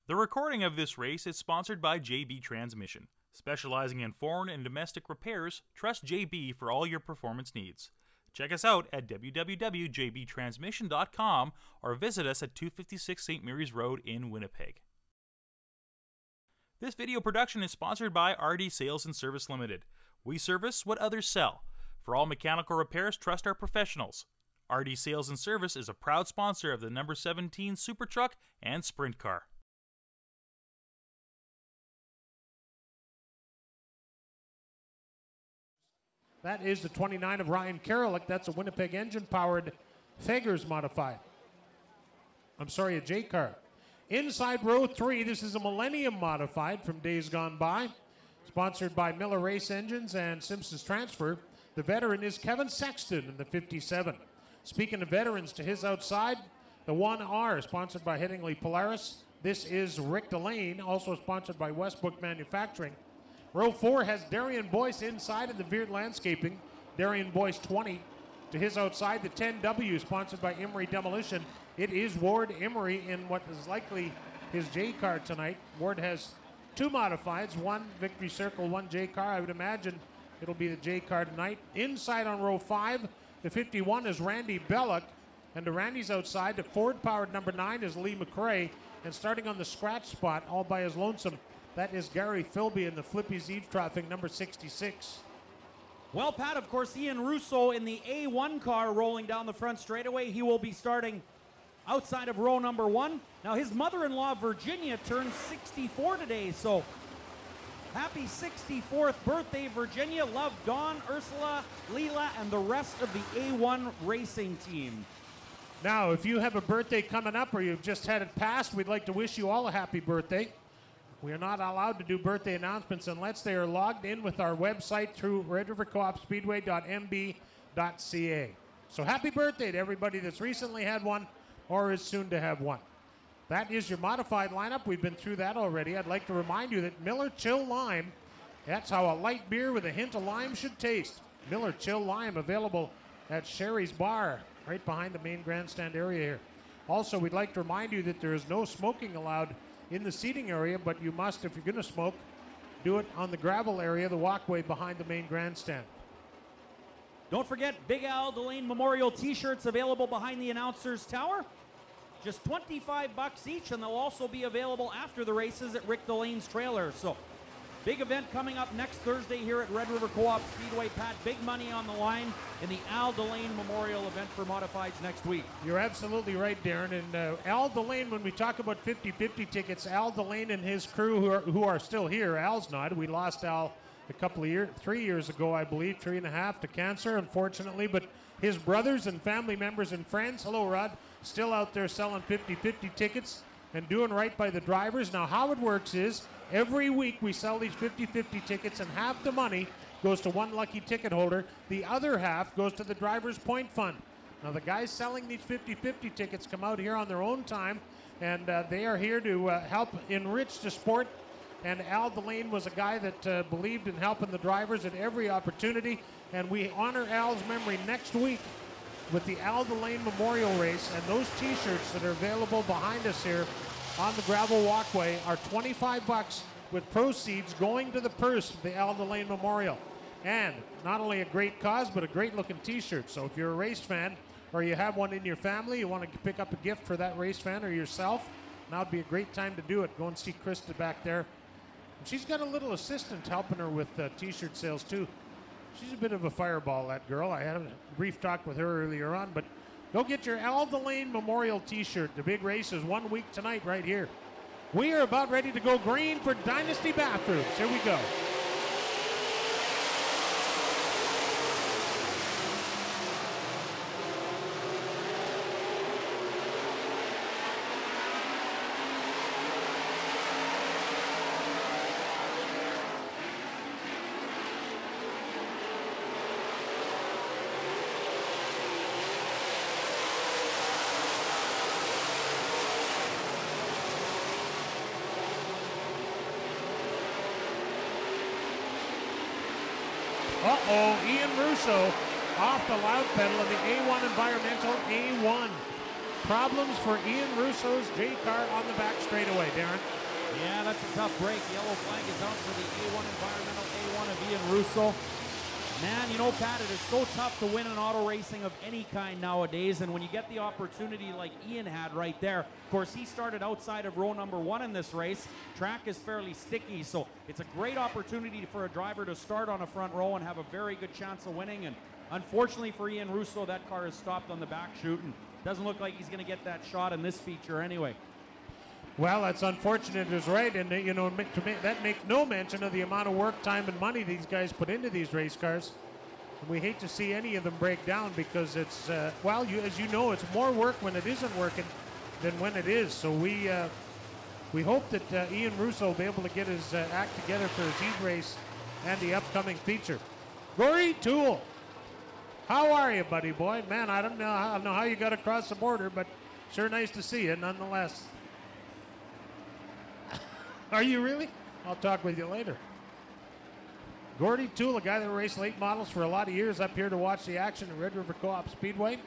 The recording of this race is sponsored by JB Transmission. Specializing in foreign and domestic repairs, trust JB for all your performance needs. Check us out at www.jbtransmission.com or visit us at 256 St. Mary's Road in Winnipeg. This video production is sponsored by RD Sales and Service Limited. We service what others sell. For all mechanical repairs, trust our professionals. RD Sales and Service is a proud sponsor of the number 17 Super Truck and Sprint Car. That is the 29 of Ryan Karalik. That's a Winnipeg engine-powered Fagers modified. I'm sorry, a J car. Inside row 3, this is a Millennium modified from days gone by. Sponsored by Miller Race Engines and Simpsons Transfer. The veteran is Kevin Sexton in the 57. Speaking of veterans, to his outside, the 1R, sponsored by Headingley Polaris. This is Rick Delane, also sponsored by Westbrook Manufacturing. Row 4 has Darian Boyce inside in the Veert Landscaping. Darian Boyce 20. To his outside, the 10W, sponsored by Emery Demolition. It is Ward Emery in what is likely his J car tonight. Ward has 2 modifieds, 1 Victory Circle, 1 J car. I would imagine it'll be the J car tonight. Inside on row 5, the 51 is Randy Belloc. And to Randy's outside, the Ford-powered number 9 is Lee McRae. And starting on the scratch spot, all by his lonesome, that is Gary Philby in the Flippy's eavesdropping number 66. Well, Pat, of course, Ian Russo in the A1 car rolling down the front straightaway. He will be starting outside of row number 1. Now, his mother-in-law, Virginia, turns 64 today, so happy 64th birthday, Virginia. Love Dawn, Ursula, Leela, and the rest of the A1 racing team. Now, if you have a birthday coming up or you've just had it passed, we'd like to wish you all a happy birthday. We are not allowed to do birthday announcements unless they are logged in with our website through redrivercoopspeedway.mb.ca. So happy birthday to everybody that's recently had one or is soon to have one. That is your modified lineup. We've been through that already. I'd like to remind you that Miller Chill Lime, that's how a light beer with a hint of lime should taste. Miller Chill Lime available at Sherry's Bar, right behind the main grandstand area here. Also, we'd like to remind you that there is no smoking allowed in the seating area, but you must, if you're going to smoke, do it on the gravel area, the walkway behind the main grandstand. Don't forget, Big Al Delane Memorial t-shirts available behind the announcer's tower. Just $25 each, and they'll also be available after the races at Rick Delane's trailer. So, big event coming up next Thursday here at Red River Co-op Speedway. Pat, big money on the line in the Al Delane Memorial event for modifieds next week. You're absolutely right, Darren. And Al Delane, when we talk about 50-50 tickets, Al Delane and his crew who are still here. Al's not. We lost Al a couple of years, 3 years ago, I believe, 3.5 to cancer, unfortunately. But his brothers and family members and friends, hello, Rod, still out there selling 50-50 tickets and doing right by the drivers. Now, how it works is every week we sell these 50-50 tickets, and half the money goes to one lucky ticket holder. The other half goes to the Drivers' Point Fund. Now, the guys selling these 50-50 tickets come out here on their own time, and they are here to help enrich the sport. And Al Delane was a guy that believed in helping the drivers at every opportunity, and we honor Al's memory next week with the Al Delane Memorial Race, and those t-shirts that are available behind us here on the gravel walkway are $25 with proceeds going to the purse of the Al Delane Memorial. And not only a great cause, but a great looking t-shirt. So if you're a race fan or you have one in your family, you want to pick up a gift for that race fan or yourself, now would be a great time to do it. Go and see Krista back there. And she's got a little assistant helping her with t-shirt sales too. She's a bit of a fireball, that girl. I had a brief talk with her earlier on, but go get your Al Delane Memorial t-shirt. The big race is 1 week tonight right here. We are about ready to go green for Dynasty Bathrooms. Here we go. Uh-oh, Ian Russo off the loud pedal in the A1 Environmental A1. problems for Ian Russo's J car on the back straightaway, Darren. Yeah, that's a tough break. Yellow flag is out for the A1 Environmental A1 of Ian Russo. Man, you know, Pat, it is so tough to win an auto racing of any kind nowadays, and when you get the opportunity like Ian had right there, of course, he started outside of row number 1 in this race. Track is fairly sticky, so it's a great opportunity for a driver to start on a front row and have a very good chance of winning, and unfortunately for Ian Russo, that car is stopped on the back chute, and doesn't look like he's going to get that shot in this feature anyway. Well, that's unfortunate is right, and you know, that makes no mention of the amount of work, time, and money these guys put into these race cars. And we hate to see any of them break down because it's, well, as you know, it's more work when it isn't working than when it is. So we hope that Ian Russo will be able to get his act together for his heat race and the upcoming feature. Rory Toole, how are you, buddy boy? Man, I don't know how you got across the border, but sure nice to see you nonetheless. Are you really? I'll talk with you later. Gordy Toole, a guy that raced late models for a lot of years up here to watch the action at Red River Co-op Speedway. He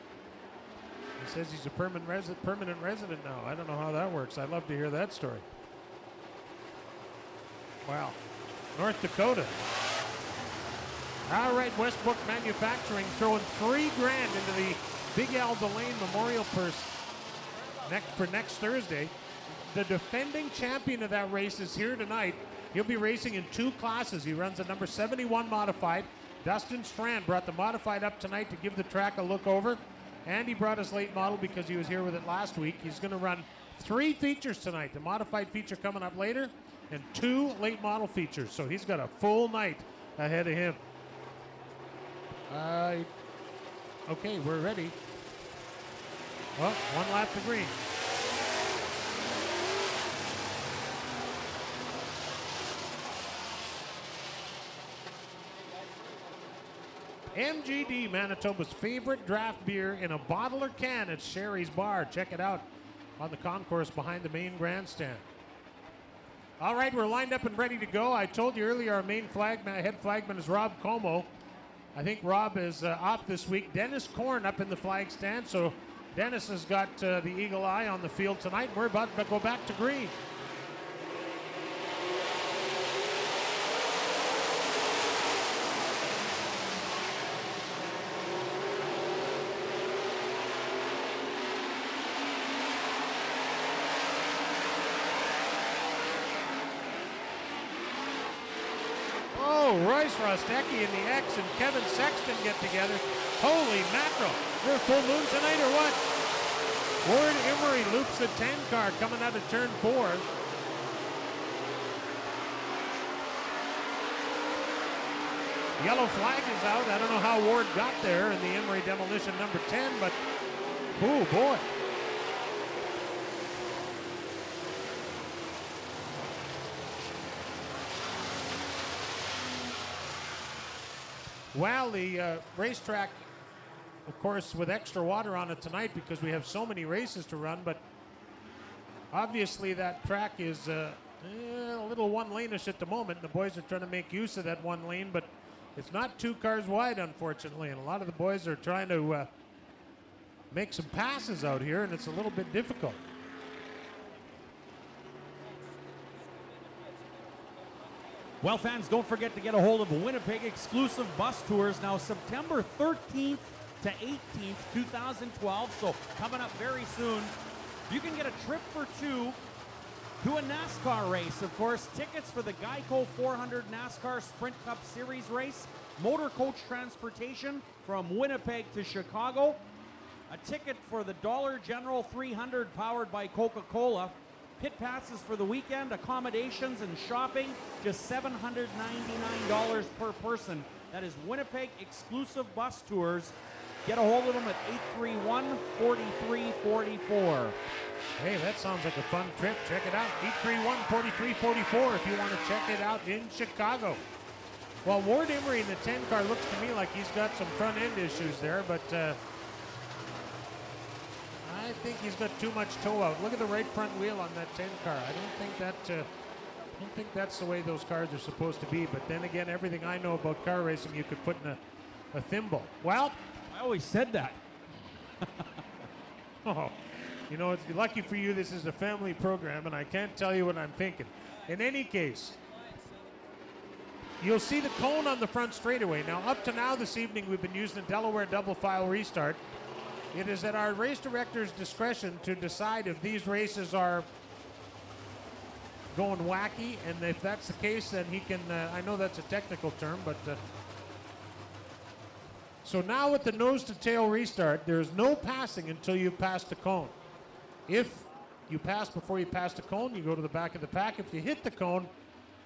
says he's a permanent resident now. I don't know how that works. I'd love to hear that story. Wow. North Dakota. All right, Westbrook Manufacturing throwing $3,000 into the Big Al Delane Memorial Purse for next Thursday. The defending champion of that race is here tonight. He'll be racing in 2 classes. He runs a number 71 modified. Dustin Strand brought the modified up tonight to give the track a look over. And he brought his late model because he was here with it last week. He's going to run 3 features tonight. The modified feature coming up later and 2 late model features. So he's got a full night ahead of him. Okay, we're ready. Well, 1 lap to green. MGD, Manitoba's favorite draft beer in a bottle or can at Sherry's Bar. Check it out on the concourse behind the main grandstand. All right, we're lined up and ready to go. I told you earlier our main head flagman is Rob Como. I think Rob is off this week. Dennis Korn up in the flag stand, so Dennis has got the eagle eye on the field tonight. We're about to go back to green. Royce Rostecki in the X and Kevin Sexton get together. Holy mackerel. We're full moon tonight or what? Ward Emery loops the 10 car coming out of turn 4. Yellow flag is out. I don't know how Ward got there in the Emery demolition number 10, but oh boy. Well, the racetrack, of course, with extra water on it tonight because we have so many races to run, but obviously that track is a little one-lane-ish at the moment. The boys are trying to make use of that one lane, but it's not 2 cars wide, unfortunately, and a lot of the boys are trying to make some passes out here, and it's a little bit difficult. Well, fans, don't forget to get a hold of Winnipeg exclusive bus tours now September 13th to 18th, 2012. So coming up very soon. You can get a trip for 2 to a NASCAR race. Of course, tickets for the Geico 400 NASCAR Sprint Cup Series race, motor coach transportation from Winnipeg to Chicago, a ticket for the Dollar General 300 powered by Coca-Cola, pit passes for the weekend, accommodations and shopping, just $799 per person. That is Winnipeg exclusive bus tours. Get a hold of them at 831-4344. Hey, that sounds like a fun trip. Check it out, 831-4344 if you want to check it out in Chicago. Well, Ward Emery in the 10 car looks to me like he's got some front end issues there, but I think he's got too much toe out. Look at the right front wheel on that 10 car. I don't think that's the way those cars are supposed to be. But then again, everything I know about car racing, you could put in a thimble. Well, I always said that. oh, You know, it's lucky for you this is a family program, and I can't tell you what I'm thinking. In any case, you'll see the cone on the front straightaway. Now, up to now this evening, we've been using a Delaware double file restart. It is at our race director's discretion to decide if these races are going wacky, and if that's the case, then he can, I know that's a technical term, but so now with the nose to tail restart, there's no passing until you've passed the cone. If you pass before you pass the cone, you go to the back of the pack. If you hit the cone,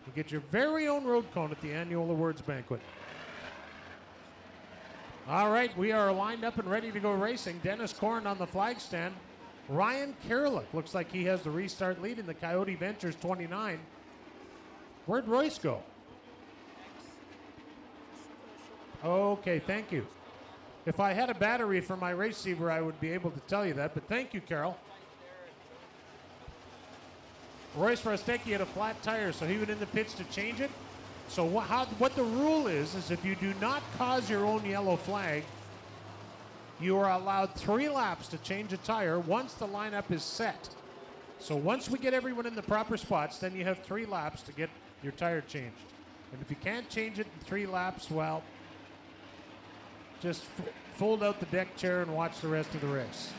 you get your very own road cone at the annual awards banquet. All right, we are lined up and ready to go racing. Dennis Korn on the flag stand. Ryan Kerlick looks like he has the restart lead in the Coyote Ventures 29. Where'd Royce go? Okay, thank you. If I had a battery for my receiver, I would be able to tell you that, but thank you, Carol. Royce Rostecki had a flat tire, so he went in the pits to change it. So what the rule is if you do not cause your own yellow flag, you are allowed 3 laps to change a tire once the lineup is set. So once we get everyone in the proper spots, then you have 3 laps to get your tire changed. And if you can't change it in 3 laps, well, just fold out the deck chair and watch the rest of the race.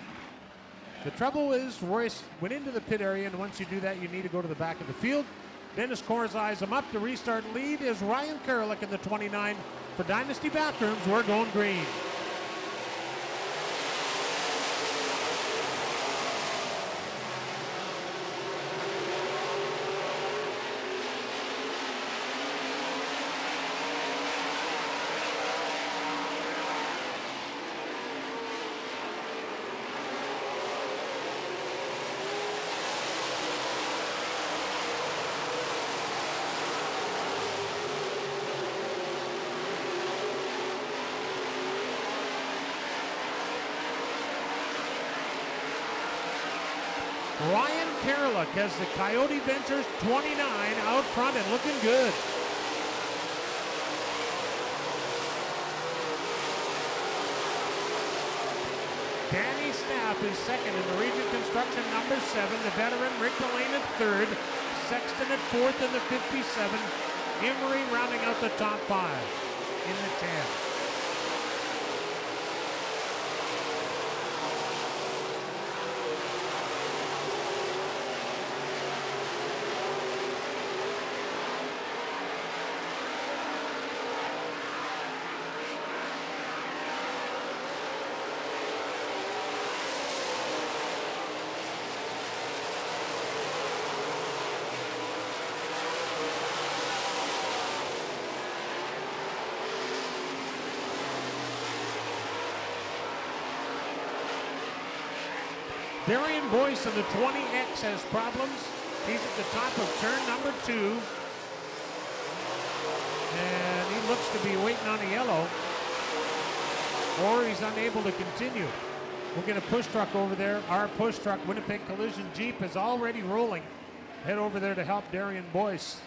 The trouble is, Royce went into the pit area, and once you do that, you need to go to the back of the field. Dennis Korn's eyes him up. The restart lead is Ryan Kerlick in the 29. For Dynasty Bathrooms, we're going green. Ryan Kerlick has the Coyote Ventures 29 out front and looking good. Danny Staff is second in the Region Construction number 7. The veteran Rick Delane at third. Sexton at fourth in the 57. Emery rounding out the top 5 in the 10. Darian Boyce in the 20X has problems. He's at the top of turn number 2. And he looks to be waiting on a yellow. Or he's unable to continue. We'll get a push truck over there. Our push truck, Winnipeg Collision Jeep, is already rolling. Head over there to help Darian Boyce.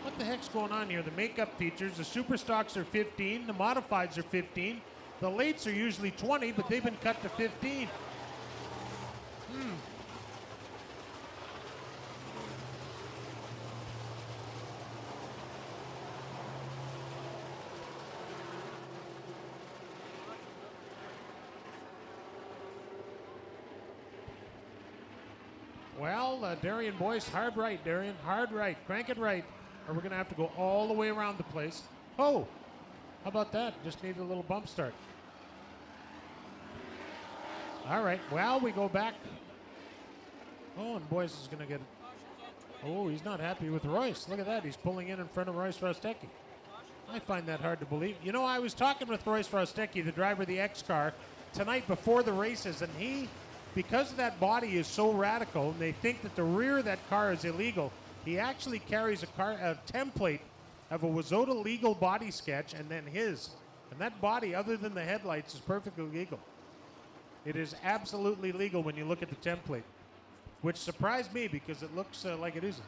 What the heck's going on here? The makeup features, the super stocks are 15, the modifieds are 15. The lates are usually 20, but they've been cut to 15. Well, Darian Boyce, hard right, Darian, hard right. Crank it right, or we're going to have to go all the way around the place. Oh, how about that? Just need a little bump start. All right, well, we go back. Oh, and Boyce is going to get it. Oh, he's not happy with Royce. Look at that. He's pulling in front of Royce Rostecki. I find that hard to believe. You know, I was talking with Royce Rostecki, the driver of the X car, tonight before the races, and he, because that body is so radical, and they think that the rear of that car is illegal, he actually carries a template of a Wazota legal body sketch and then his. And that body, other than the headlights, is perfectly legal. It is absolutely legal when you look at the template, which surprised me because it looks like it isn't.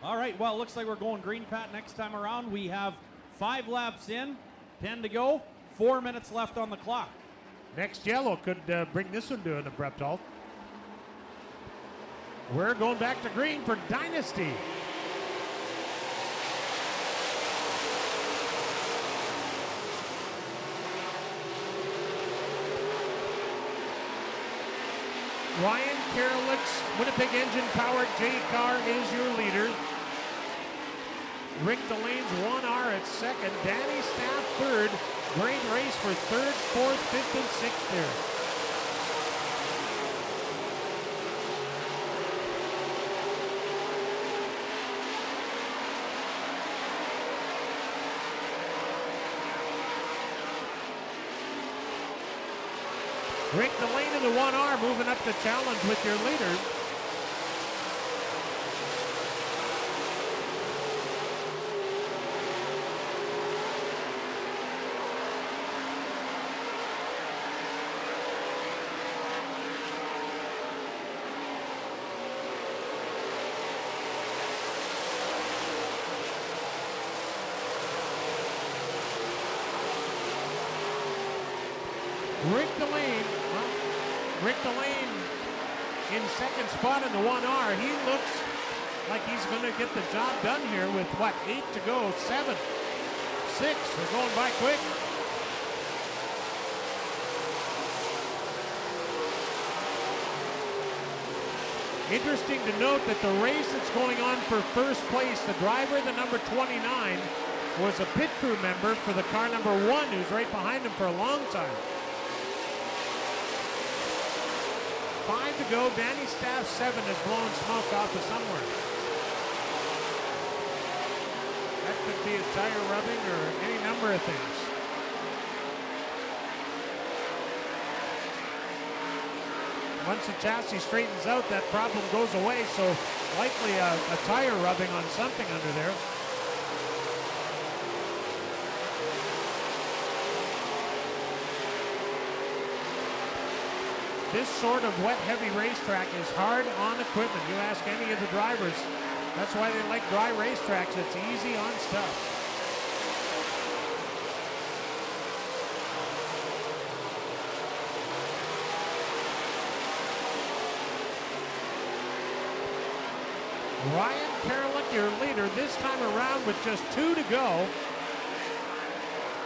All right, well, it looks like we're going green, Pat, next time around. We have 5 laps in, 10 to go, 4 minutes left on the clock. Next yellow could bring this one to an abrupt halt. We're going back to green for Dynasty. Ryan Karelick's Winnipeg engine-powered J car is your leader. Rick Delane's 1R at second. Danny Staff third. Great race for third, fourth, fifth, and sixth there. Rick Delane in the 1R moving up the challenge with your leader. Rick Delane in second spot in the 1R. He looks like he's going to get the job done here with, 8 to go, 7, 6. They're going by quick. Interesting to note that the race that's going on for first place, the driver, the number 29, was a pit crew member for the car number 1, who's right behind him for a long time. 5 to go. Danny Staff 7 has blown smoke off of somewhere. That could be a tire rubbing or any number of things. Once the chassis straightens out, that problem goes away, so likely a tire rubbing on something under there. This sort of wet, heavy racetrack is hard on equipment. You ask any of the drivers, that's why they like dry racetracks. It's easy on stuff. Ryan Karelick, your leader, this time around with just 2 to go.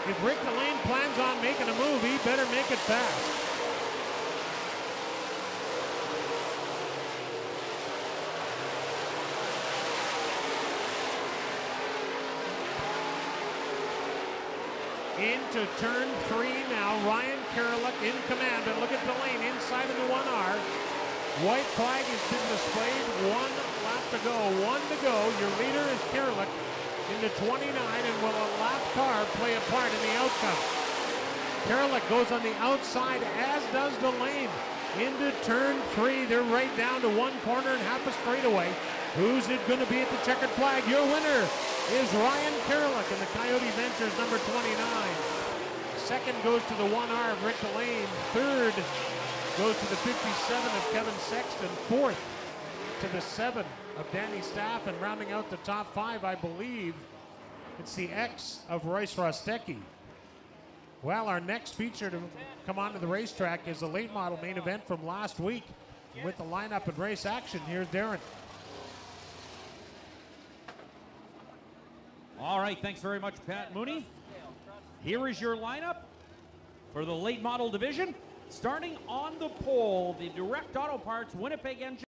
If Rick Delane plans on making a move, he better make it fast. Into turn 3 now. Ryan Karelick in command, but look at Delane inside of the 1R. White flag has been displayed. 1 lap to go. 1 to go. Your leader is Karelick into 29, and will a lap car play a part in the outcome? Karelick goes on the outside, as does Delane. Into turn 3. They're right down to 1 corner and half a straightaway. Who's it going to be at the checkered flag? Your winner is Ryan Karelick in the Coyote Ventures number 29. Second goes to the 1R of Rick Delane. Third goes to the 57 of Kevin Sexton. Fourth to the 7 of Danny Staff. And rounding out the top 5, I believe it's the X of Royce Rostecki. Well, our next feature to come onto the racetrack is the late model main event from last week. With the lineup and race action, here's Darren. All right, thanks very much, Pat Mooney. Here is your lineup for the late model division. Starting on the pole, the Direct Auto Parts Winnipeg engine.